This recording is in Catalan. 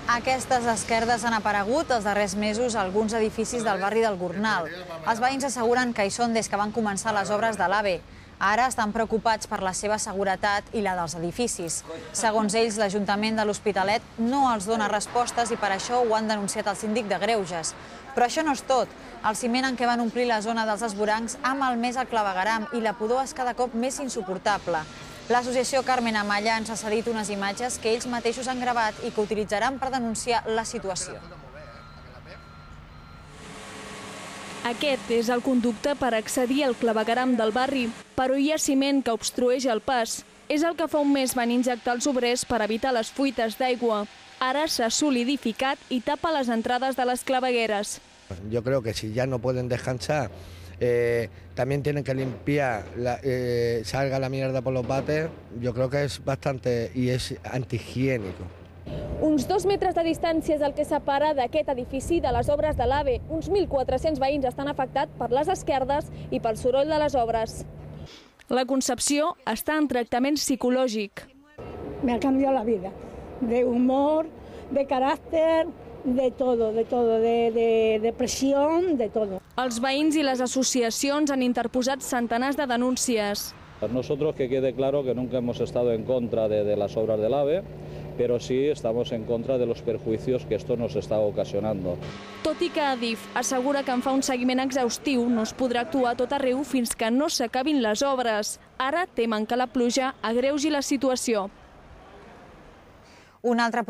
Aquestes esquerdes han aparegut els darrers mesos a alguns edificis del barri del Gornal. Els veïns asseguren que hi són des que van començar les obres de l'AVE. Ara estan preocupats per la seva seguretat i la dels edificis. Segons ells, l'Ajuntament de l'Hospitalet no els dona respostes i per això ho han denunciat al síndic de Greuges. Però això no és tot. El ciment en què van omplir la zona dels esvorancs ha malmès el clavegueram i la pudor és cada cop més insuportable. L'associació Carmen Amaya ens ha cedit unes imatges que ells mateixos han gravat i que utilitzaran per denunciar la situació. Aquest és el conducte per accedir al clavegueram del barri, però hi ha ciment que obstrueix el pas. És el que fa un mes van injectar els obrers per evitar les fuites d'aigua. Ara s'ha solidificat i tapa les entrades de les clavegueres. Yo creo que si ya no pueden descansar, también tienen que limpiar, salga la mierda por los váteres. Yo creo que es bastante y es antihigiénico. Uns 2 metres de distància és el que separa d'aquest edifici de les obres de l'AVE. Uns 1.400 veïns estan afectats per les esquerdes i pel soroll de les obres. La Concepció està en tractament psicològic. Me ha cambiado la vida, de humor, de carácter, de todo, de depresión, de todo. Els veïns i les associacions han interposat centenars de denúncies. Nosotros que quede claro que nunca hemos estado en contra de las obras del AVE, pero sí estamos en contra de los perjuicios que esto nos está ocasionando. Tot i que Adif assegura que en fa un seguiment exhaustiu, no es podrà actuar a tot arreu fins que no s'acabin les obres. Ara temen que la pluja agreugi la situació. Un altre